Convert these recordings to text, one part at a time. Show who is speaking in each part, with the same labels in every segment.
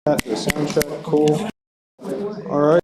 Speaker 1: The sound check, cool. All right.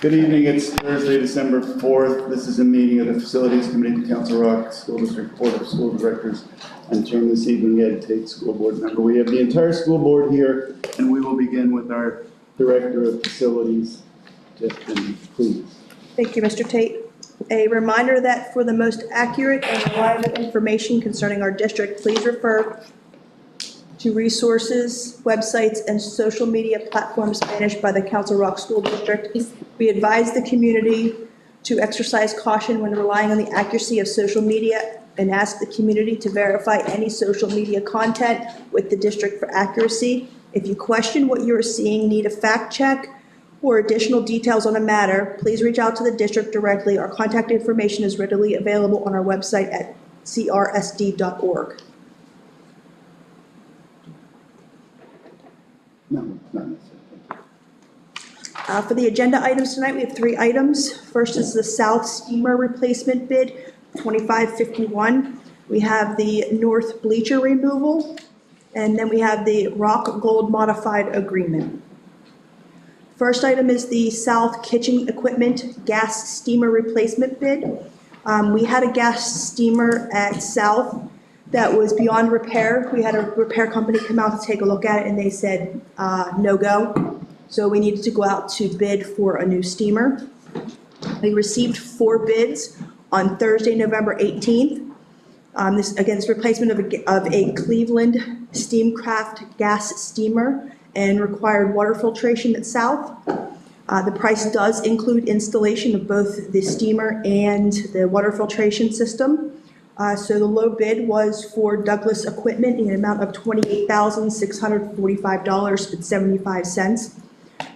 Speaker 1: Good evening. It's Thursday, December 4th. This is a meeting of the Facilities Committee of the Council Rock School District Board of School Directors. I'm Chairman this evening, Ed Tate, School Board member. We have the entire school board here, and we will begin with our Director of Facilities, Justin, please.
Speaker 2: Thank you, Mr. Tate. A reminder that for the most accurate and reliable information concerning our district, please refer to resources, websites, and social media platforms managed by the Council Rock School District. We advise the community to exercise caution when relying on the accuracy of social media and ask the community to verify any social media content with the district for accuracy. If you question what you are seeing, need a fact check, or additional details on a matter, please reach out to the district directly. Our contact information is readily available on our website at crsd.org.
Speaker 1: No, not necessarily.
Speaker 2: For the agenda items tonight, we have 3 items. First is the South Steamer Replacement Bid, 2551. We have the North Bleacher Removal, and then we have the Rock Gold Modified Agreement. First item is the South Kitchen Equipment Gas Steamer Replacement Bid. We had a gas steamer at South that was beyond repair. We had a repair company come out to take a look at it, and they said, no go. So we needed to go out to bid for a new steamer. We received 4 bids on Thursday, November 18th. This, again, is replacement of a Cleveland Steamcraft gas steamer and required water filtration at South. The price does include installation of both the steamer and the water filtration system. So the low bid was for Douglas Equipment in an amount of $28,645.75.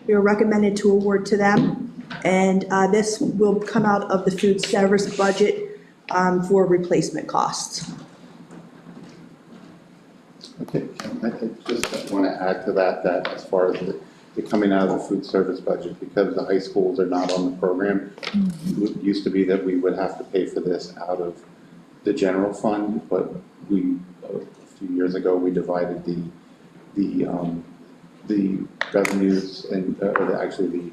Speaker 2: We were recommended to award to them, and this will come out of the food service budget for replacement costs.
Speaker 3: Okay, I just want to add to that as far as the coming out of the food service budget, because the high schools are not on the program, it used to be that we would have to pay for this out of the general fund, but a few years ago, we divided the revenues and, actually the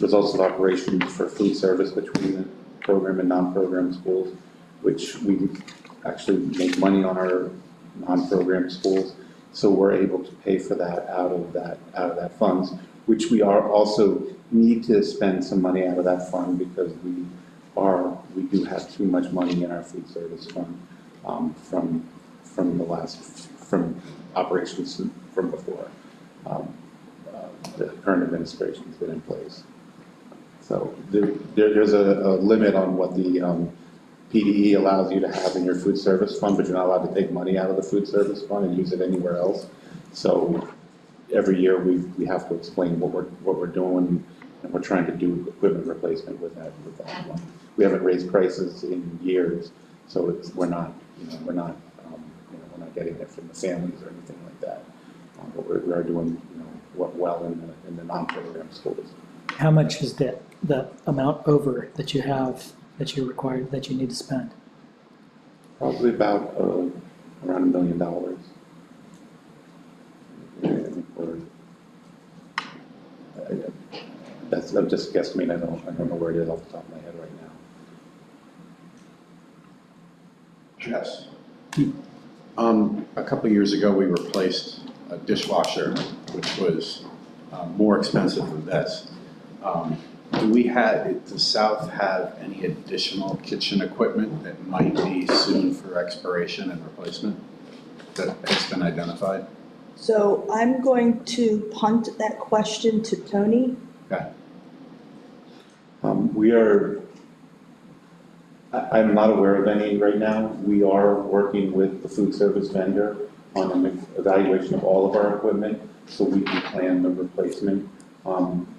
Speaker 3: results of operations for food service between the program and non-program schools, which we actually make money on our non-program schools. So we're able to pay for that out of that funds, which we are also need to spend some money out of that fund because we do have too much money in our food service fund from operations from before the current administration's been in place. So there's a limit on what the PDE allows you to have in your food service fund, but you're not allowed to take money out of the food service fund and use it anywhere else. So every year we have to explain what we're doing, and we're trying to do equipment replacement with that money. We haven't raised prices in years, so we're not getting it from the families or anything like that. But we are doing well in the non-program schools.
Speaker 4: How much is the amount over that you have, that you're required, that you need to spend?
Speaker 3: Probably about around $1 million. I'm just guesstimating. I don't know where it is off the top of my head right now.
Speaker 5: Yes. A couple of years ago, we replaced a dishwasher, which was more expensive than this. Does South have any additional kitchen equipment that might be soon for expiration and replacement that has been identified?
Speaker 2: So I'm going to punt that question to Tony.
Speaker 5: Okay.
Speaker 3: I'm not aware of any right now. We are working with the food service vendor on an evaluation of all of our equipment so we can plan the replacement.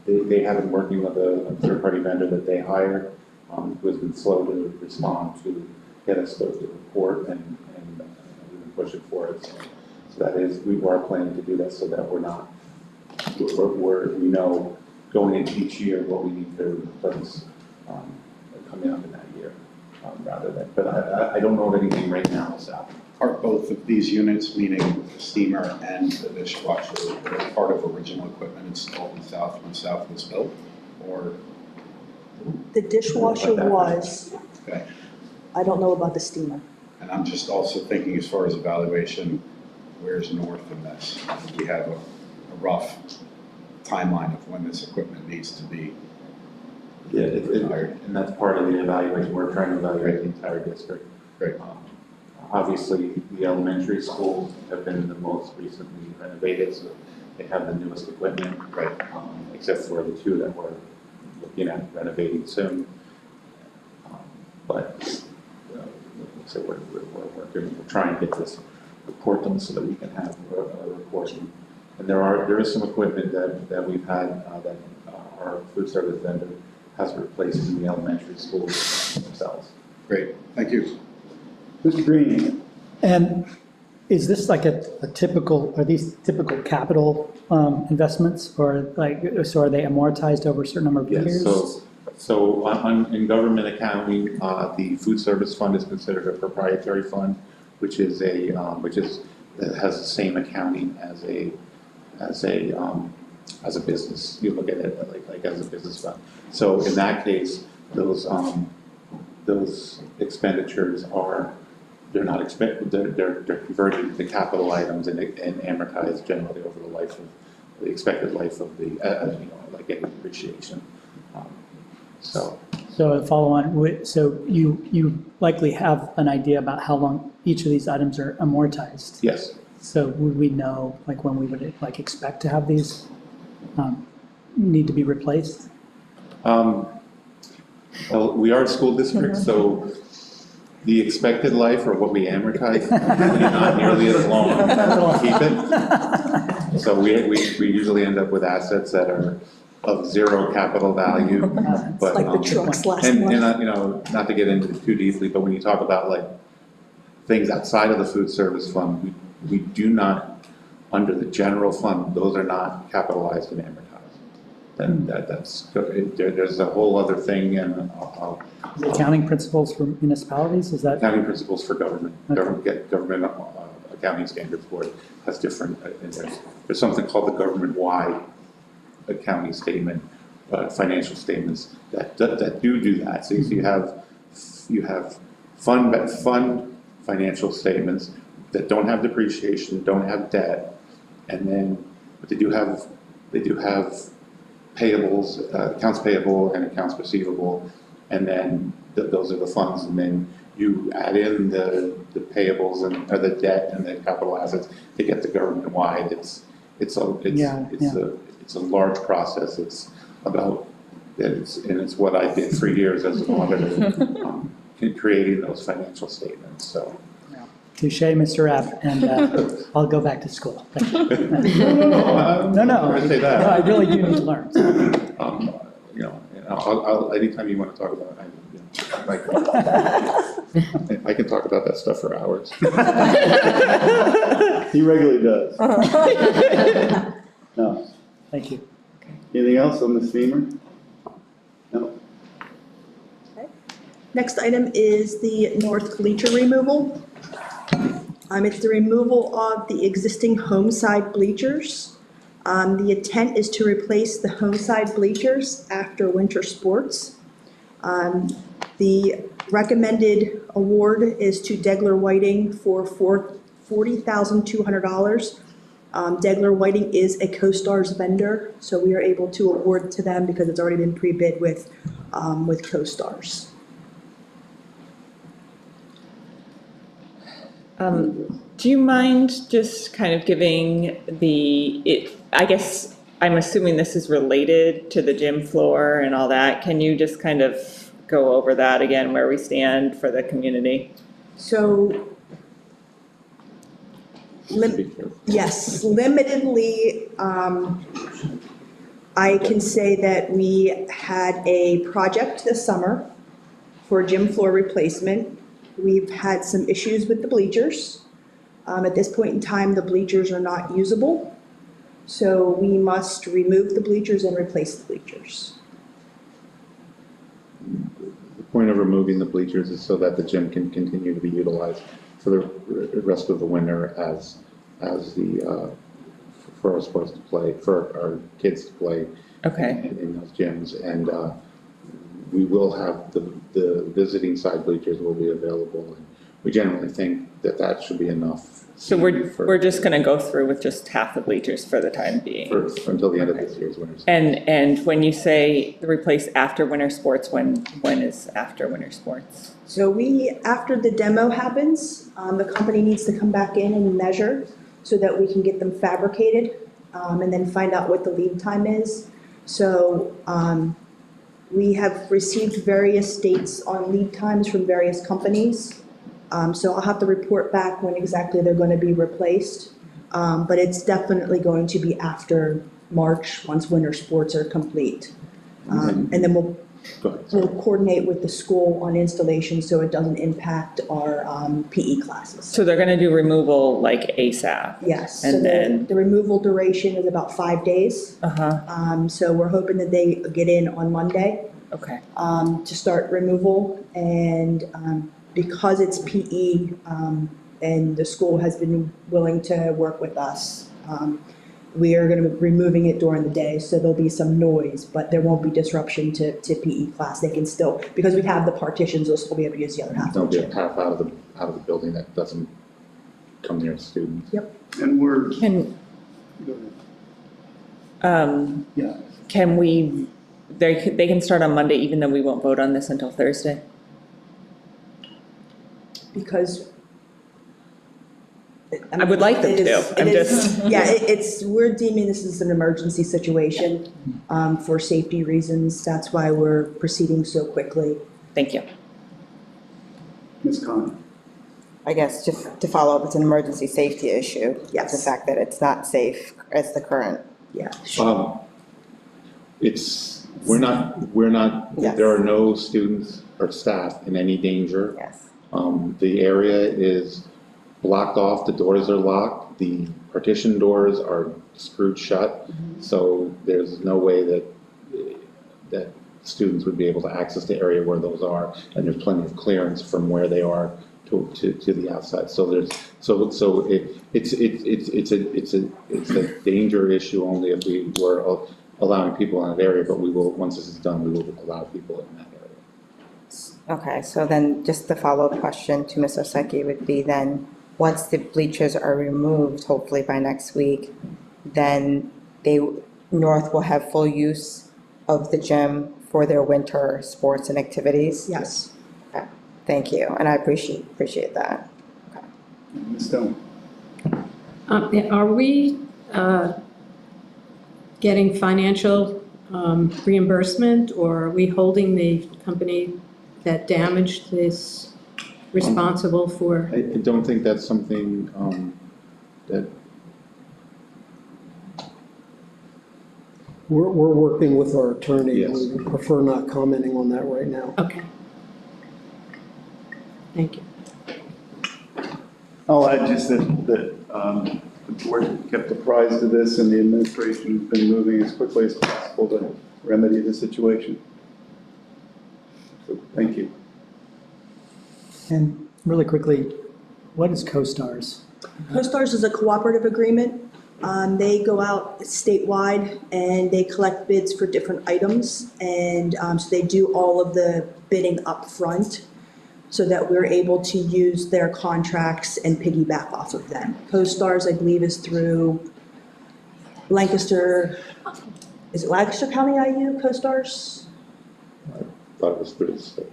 Speaker 3: They have been working with a third-party vendor that they hired, who has been slow to respond to get us the report and even push it for us. So that is, we are planning to do that so that we know going into each year what we need to replace coming up in that year, rather than. But I don't know of anything right now, so.
Speaker 5: Are both of these units, meaning the steamer and the dishwasher, part of original equipment installed in South when South was built, or?
Speaker 2: The dishwasher was,
Speaker 5: Okay.
Speaker 2: I don't know about the steamer.
Speaker 5: And I'm just also thinking as far as evaluation, where's North in this? We have a rough timeline of when this equipment needs to be retired.
Speaker 3: And that's part of the evaluation. We're trying to evaluate the entire district.
Speaker 5: Great.
Speaker 3: Obviously, the elementary schools have been the most recently renovated, so they have the newest equipment.
Speaker 5: Right.
Speaker 3: Except for the 2 that we're looking at renovating soon. So we're trying to get this report done so that we can have a report. And there is some equipment that we've had that our food service vendor has replaced in the elementary schools themselves.
Speaker 5: Great, thank you.
Speaker 1: Mr. Green,
Speaker 4: And is this like a typical, are these typical capital investments, or so are they amortized over a certain number of years?
Speaker 3: Yes, so in government accounting, the food service fund is considered a proprietary fund, which has the same accounting as a business. You look at it like as a business fund. So in that case, those expenditures are they're not expected, they're converted to capital items and amortized generally over the life of, the expected life of the, like any depreciation. So,
Speaker 4: So a follow-on, so you likely have an idea about how long each of these items are amortized.
Speaker 3: yes,
Speaker 4: So would we know, like, when we would, like, expect to have these need to be replaced?
Speaker 3: well, we are a school district, so the expected life or what we amortize, is not nearly as long as we keep it. So we usually end up with assets that are of zero capital value, but.
Speaker 2: Like the trucks last
Speaker 3: And,
Speaker 2: month.
Speaker 3: you know, not to get into it too deeply, but when you talk about like things outside of the food service fund, we do not, under the general fund, those are not capitalized and amortized. Then there's a whole other thing, and
Speaker 4: Accounting principles for municipalities, is that?
Speaker 3: accounting principles for government,
Speaker 4: Okay.
Speaker 3: government accounting standards board has different, and there's something called the government-wide accounting statement, financial statements that do that. So you have fund financial statements that don't have depreciation, don't have debt, and then, but they do have payables, accounts payable and accounts receivable, and then those are the funds, and then you add in the payables or the debt and the capital assets to get the government-wide. It's a large process. It's about, it's what I did for years as an auditor, in creating those financial statements, so.
Speaker 4: Touche, Mr. Rapp, and I'll go back to school. Thank you.
Speaker 3: No,
Speaker 4: No,
Speaker 3: I'm gonna say
Speaker 4: no, I
Speaker 3: that.
Speaker 4: really do need to learn. So.
Speaker 3: You know, and I'll, anytime you want to talk about it, I can talk about that stuff for hours.
Speaker 1: He regularly does. No.
Speaker 4: Thank you.
Speaker 1: Anything else on this femur? No.
Speaker 2: Next item is the north bleacher removal. It's the removal of the existing home side bleachers. The intent is to replace the home side bleachers after winter sports. The recommended award is to Degler Whiting for $40,200. Degler Whiting is a CoStarz vendor, so we are able to award to them because it's already been pre-bid with CoStarz.
Speaker 6: Do you mind just kind of giving I guess, I'm assuming this is related to the gym floor and all that. Can you just kind of go over that again, where we stand for the community?
Speaker 2: So, yes, limitedly, I can say that we had a project this summer for gym floor replacement. We've had some issues with the bleachers. At this point in time, the bleachers are not usable, so we must remove the bleachers and replace the bleachers.
Speaker 3: The point of removing the bleachers is so that the gym can continue to be utilized for the rest of the winter as for our sports to play, for our kids to play.
Speaker 6: Okay.
Speaker 3: In those gyms, and we will have the visiting side bleachers will be available, and we generally think that should be enough.
Speaker 6: So we're just gonna go through with just half the bleachers for the time being?
Speaker 3: for until the end of this year's winter season.
Speaker 6: And when you say replace after winter sports, when is after winter sports?
Speaker 2: So after the demo happens, the company needs to come back in and measure so that we can get them fabricated, and then find out what the lead time is. So, we have received various dates on lead times from various companies. So I'll have to report back when exactly they're going to be replaced. But it's definitely going to be after March, once winter sports are complete. And then
Speaker 3: Go ahead.
Speaker 2: we'll coordinate with the school on installation so it doesn't impact our PE classes.
Speaker 6: So they're gonna do removal like ASAP?
Speaker 2: Yes, so
Speaker 6: And then-
Speaker 2: the removal duration is about 5 days.
Speaker 6: Uh-huh,
Speaker 2: So we're hoping that they get in on Monday
Speaker 6: okay.
Speaker 2: to start removal. And because it's PE and the school has been willing to work with us, we are going to be removing it during the day, so there'll be some noise, but there won't be disruption to PE class. They can still, because we have the partitions, they'll still be able to use the other half
Speaker 3: Don't
Speaker 2: of the
Speaker 3: get
Speaker 2: gym.
Speaker 3: half out of the out of the building that doesn't come near the students.
Speaker 1: And we're,
Speaker 6: Can,
Speaker 1: go ahead. Yeah,
Speaker 6: can we, they can start on Monday even though we won't vote on this until Thursday?
Speaker 2: Because.
Speaker 6: I would like them
Speaker 2: It is-
Speaker 6: to. I'm
Speaker 2: it is-
Speaker 6: just-
Speaker 2: Yeah, it's, we're deeming this as an emergency situation, for safety reasons. That's why we're proceeding so quickly.
Speaker 6: Thank you.
Speaker 1: Ms. Khan.
Speaker 7: I guess just to follow up, it's an emergency safety issue.
Speaker 2: Yes.
Speaker 7: The fact that it's not safe as the current.
Speaker 2: Yeah.
Speaker 3: We're not,
Speaker 7: Yes.
Speaker 3: there are no students or staff in any danger.
Speaker 7: Yes.
Speaker 3: The area is blocked off, the doors are locked, the partition doors are screwed shut. So there's no way that students would be able to access the area where those are, and there's plenty of clearance from where they are to the outside. So it's a danger issue only if we were allowing people in that area, but we will, once this is done, we will allow people in that area.
Speaker 7: Okay, so then just the follow-up question to Ms. Oseki would be then, once the bleachers are removed, hopefully by next week, then North will have full use of the gym for their winter sports and activities?
Speaker 2: Yes.
Speaker 7: Okay, thank you, and I appreciate that.
Speaker 1: Ms. Stone.
Speaker 8: Are we getting financial reimbursement, or are we holding the company that damaged this responsible for?
Speaker 3: I don't think that's something that,
Speaker 9: We're working with our attorney.
Speaker 3: Yes.
Speaker 9: We prefer not commenting on that right now.
Speaker 8: Okay. Thank you.
Speaker 1: I'll add just that the board kept apprised of this and the administration has been moving as quickly as possible to remedy the situation. So, thank you.
Speaker 4: And really quickly, what is CoStars?
Speaker 2: CoStars is a cooperative agreement. They go out statewide and they collect bids for different items. And so they do all of the bidding up front so that we're able to use their contracts and piggyback off of them. CoStars, I believe, is through Lancaster, is it Lancaster County IU, CoStars?
Speaker 3: thought it was through the state.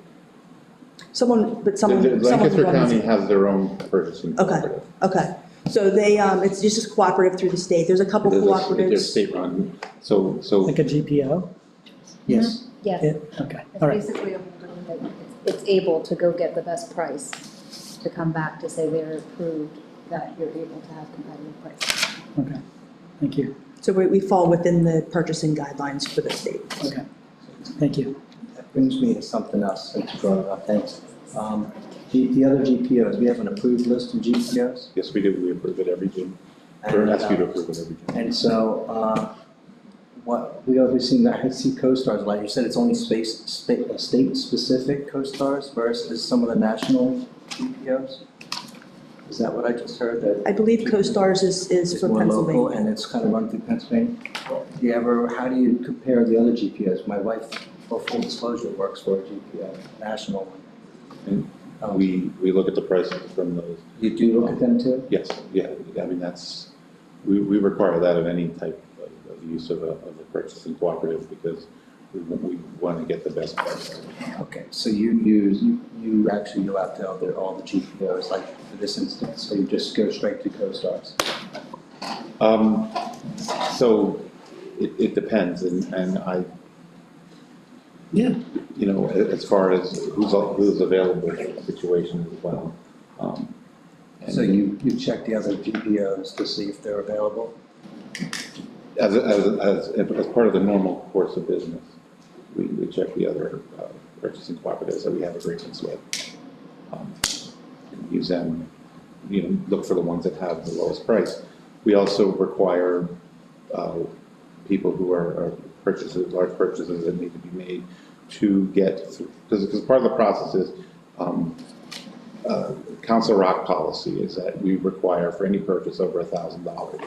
Speaker 2: Someone
Speaker 3: Lancaster
Speaker 2: runs
Speaker 3: County
Speaker 2: it.
Speaker 3: has their own purchasing cooperative.
Speaker 2: Okay, so they, it's just a cooperative through the state. There's a couple
Speaker 3: They're
Speaker 2: cooperatives.
Speaker 3: state-run, so,
Speaker 4: Like a GPO?
Speaker 9: Yes.
Speaker 10: Yes,
Speaker 4: Okay,
Speaker 10: it's
Speaker 4: all right.
Speaker 10: basically a holding that it's able to go get the best price to come back to say they're approved, that you're able to have competitive prices.
Speaker 4: Okay, thank you.
Speaker 2: So we fall within the purchasing guidelines for the state.
Speaker 4: Okay, thank you.
Speaker 11: That brings me to something else since you brought it up, thanks. The other GPOs, we have an approved list of GPOs?
Speaker 3: yes, we do, we approve it every June, or ask you to approve it every June.
Speaker 11: And so, what, we obviously, I see CoStars, like you said, it's only state-specific CoStars versus some of the national GPOs? Is that what I just heard, that?
Speaker 2: I believe CoStars is
Speaker 11: It's
Speaker 2: for
Speaker 11: more local
Speaker 2: Pennsylvania.
Speaker 11: and it's kind of run through Pennsylvania? How do you compare the other GPOs? My wife, for full disclosure, works for a GPO, national one.
Speaker 3: And we look at the prices from those.
Speaker 11: You do look at them too?
Speaker 3: Yes, yeah, I mean, we require that of any type of use of a purchasing cooperative because we want to get the best price.
Speaker 11: Okay, so you actually go out to all the GPOs, like for this instance, so you just go straight to CoStars?
Speaker 3: So it depends, and I,
Speaker 11: Yeah.
Speaker 3: you know, as far as who's available in the situation as well. And
Speaker 11: So you check the other GPOs to see if they're available?
Speaker 3: As part of the normal course of business, we check the other purchasing cooperatives that we have agreements with. And use them, you know, look for the ones that have the lowest price. We also require people who are large purchases that need to be made to get through, because part of the process is Council Rock policy is that we require for any purchase over $1,000,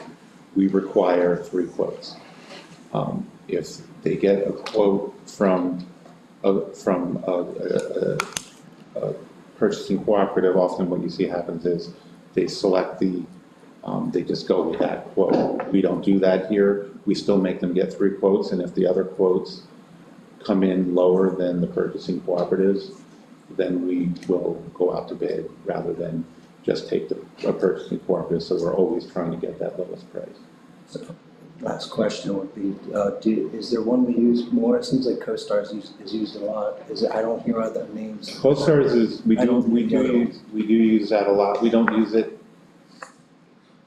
Speaker 3: we require 3 quotes. If they get a quote from a purchasing cooperative, often what you see happens is they select they just go with that quote. We don't do that here. We still make them get 3 quotes, and if the other quotes come in lower than the purchasing cooperatives, then we will go out to bid rather than just take a purchasing cooperative. So we're always trying to get that lowest price.
Speaker 11: So, last question would be, is there one we use more? It seems like CoStar's is used a lot. I don't hear other names.
Speaker 3: CoStarz is, we do use that a lot. We don't use it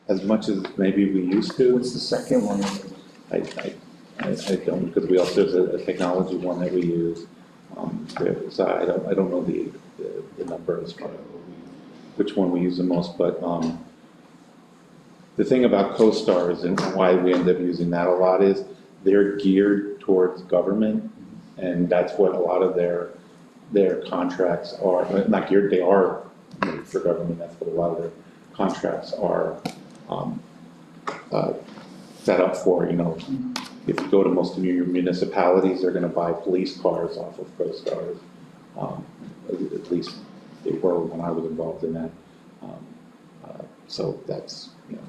Speaker 3: as much as maybe we used to.
Speaker 11: What's the second one?
Speaker 3: I don't, because we also, there's a technology one that we use. So I don't know the number as far as which one we use the most, but the thing about CoStarz and why we end up using that a lot is they're geared towards government, and that's what a lot of their contracts are. Not geared, they are made for government. That's what a lot of their contracts are set up for. You know, if you go to most of your municipalities, they're going to buy police cars off of CoStarz. At least they were when I was involved in that. So that's, you know,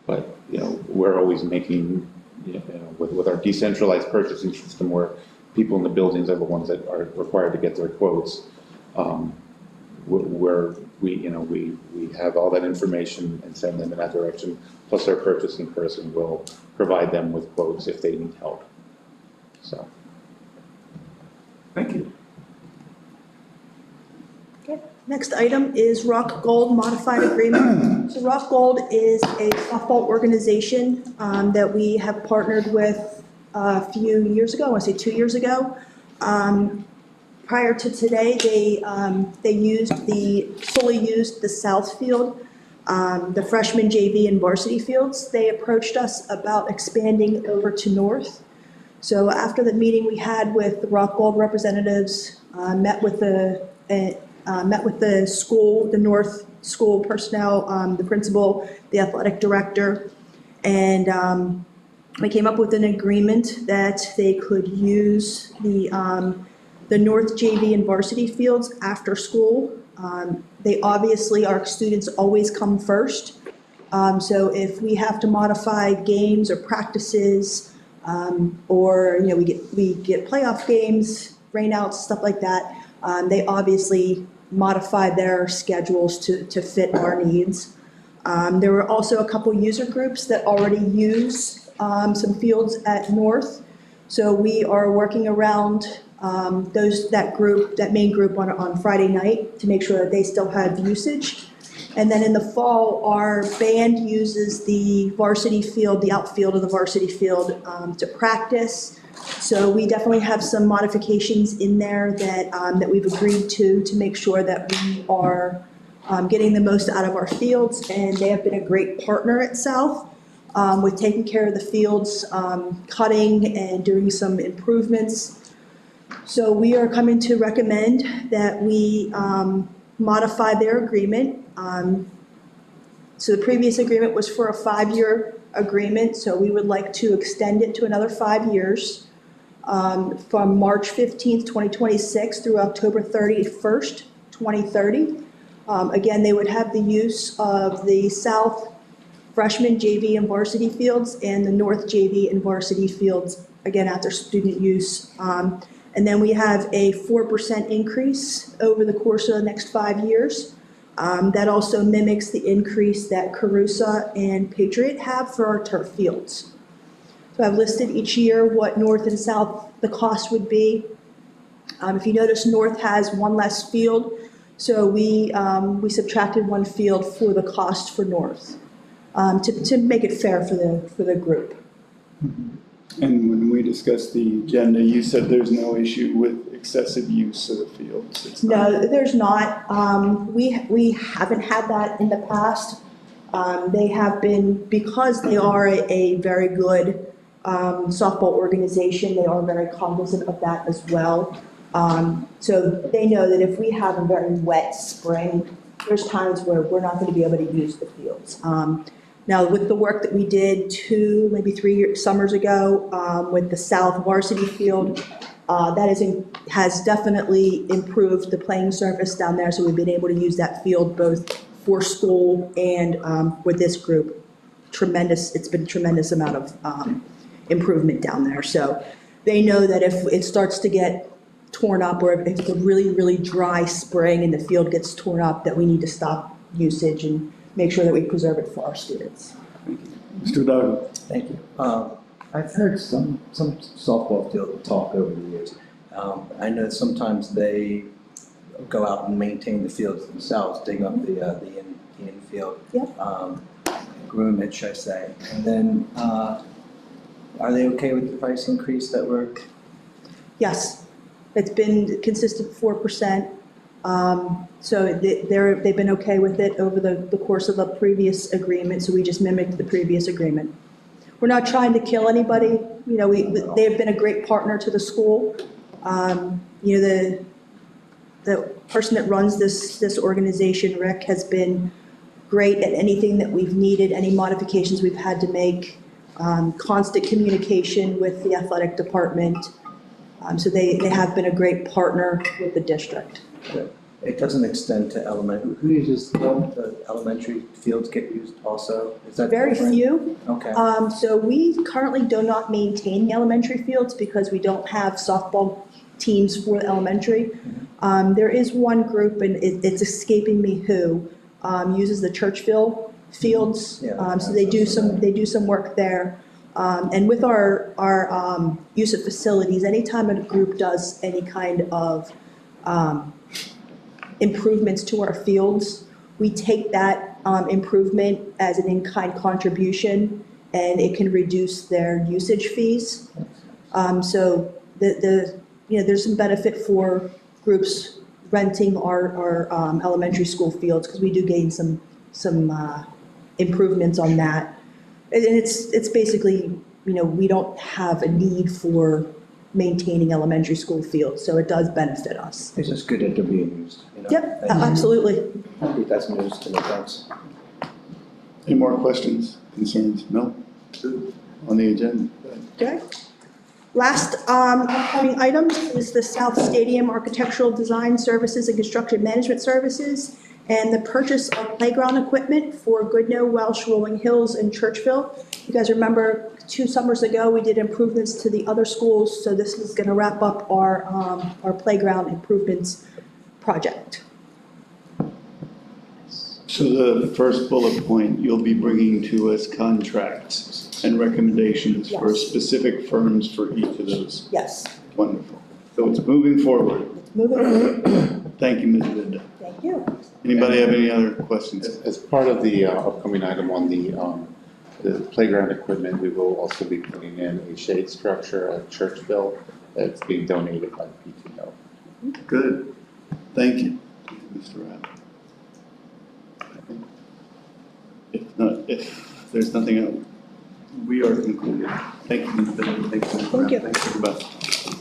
Speaker 3: but, you know, we're always making, you know, with our decentralized purchasing system where people in the buildings are the ones that are required to get their quotes, we have all that information and send them in that direction, plus our purchasing person will provide them with quotes if they need help. So.
Speaker 11: Thank you.
Speaker 2: Okay. Next item is Rock Gold Modified Agreement. So Rock Gold is a softball organization that we have partnered with a few years ago, I want to say 2 years ago. Prior to today, they solely used the south field, the freshman JV and varsity fields. They approached us about expanding over to north. So after the meeting we had with the Rock Gold representatives, met with the school, the North School personnel, the principal, the athletic director, and we came up with an agreement that they could use the North JV and varsity fields after school. They obviously, our students always come first. So if we have to modify games or practices, or, you know, we get playoff games, rainouts, stuff like that, they obviously modify their schedules to fit our needs. There were also a couple user groups that already use some fields at North. So we are working around that main group on Friday night to make sure that they still have usage. And then in the fall, our band uses the varsity field, the outfield of the varsity field, to practice. So we definitely have some modifications in there that we've agreed to make sure that we are getting the most out of our fields. And they have been a great partner at South with taking care of the fields, cutting and doing some improvements. So we are coming to recommend that we modify their agreement. So the previous agreement was for a 5-year agreement, so we would like to extend it to another 5 years, from March 15th, 2026 through October 31st, 2030. Again, they would have the use of the South freshman JV and varsity fields and the North JV and varsity fields, again, at their student use. And then we have a 4% increase over the course of the next 5 years. That also mimics the increase that Carusa and Patriot have for our turf fields. So I've listed each year what North and South the cost would be. If you notice, North has one less field, so we subtracted one field for the cost for North to make it fair for the group.
Speaker 1: And when we discussed the agenda, you said there's no issue with excessive use of the fields. It's not-
Speaker 2: No, there's not. We haven't had that in the past. They have been, because they are a very good softball organization, they are very cognizant of that as well. So they know that if we have a very wet spring, there's times where we're not going to be able to use the fields. Now, with the work that we did 2, maybe 3 summers ago with the South varsity field, has definitely improved the playing surface down there, so we've been able to use that field both for school and with this group. It's been a tremendous amount of improvement down there. So they know that if it starts to get torn up, or if it's a really, really dry spring and the field gets torn up, that we need to stop usage and make sure that we preserve it for our students.
Speaker 1: Mr. Dowd?
Speaker 11: Thank you. I've heard some softball field talk over the years. I know sometimes they go out and maintain the fields themselves, dig up the infield.
Speaker 2: Yeah.
Speaker 11: Groom it, should I say. And then, are they okay with the price increase that we're?
Speaker 2: Yes, it's been consistent 4%. So they've been okay with it over the course of a previous agreement, so we just mimicked the previous agreement. We're not trying to kill anybody, you know, they've been a great partner to the school. You know, the person that runs this organization, Rick, has been great at anything that we've needed, any modifications we've had to make, constant communication with the athletic department. So they have been a great partner with the district.
Speaker 11: It doesn't extend to elementary. Who uses the elementary fields get used also? Is that
Speaker 2: Very
Speaker 11: different?
Speaker 2: few.
Speaker 11: Okay.
Speaker 2: So we currently do not maintain the elementary fields because we don't have softball teams for elementary. There is one group, and it's escaping me who, uses the Churchville fields. So they do some work there. And with our use of facilities, anytime a group does any kind of improvements to our fields, we take that improvement as an in-kind contribution, and it can reduce their usage fees. So you know, there's some benefit for groups renting our elementary school fields, because we do gain some improvements on that. And it's basically, you know, we don't have a need for maintaining elementary school fields, so it does benefit us.
Speaker 11: It's just good that they're being used, you know?
Speaker 2: Yep,
Speaker 11: Thank you.
Speaker 2: absolutely.
Speaker 11: That's news to me, thanks.
Speaker 1: Any more questions, concerns? No? On the agenda?
Speaker 2: Okay. Last upcoming item is the South Stadium Architectural Design Services and Construction Management Services, and the purchase of playground equipment for Goodnoe, Welsh, Rolling Hills, and Churchville. You guys remember 2 summers ago, we did improvements to the other schools, so this is gonna wrap up our playground improvements project.
Speaker 1: So the first bullet point, you'll be bringing to us contracts and recommendations for
Speaker 2: Yes.
Speaker 1: specific firms for each of those.
Speaker 2: Yes,
Speaker 1: Wonderful. So it's moving forward.
Speaker 2: moving on.
Speaker 1: Thank you, Ms. Linda.
Speaker 2: Thank you.
Speaker 1: Anybody have any other questions?
Speaker 3: As part of the upcoming item on the playground equipment, we will also be putting in a shade structure at Churchville that's being donated by the PTO.
Speaker 1: Good. Thank you, Mr. Rapp. If there's nothing else, we are concluded. Thank you, Ms. Linda. Thank you, Mr. Rapp.
Speaker 2: Thank you.
Speaker 1: Thank you, everybody.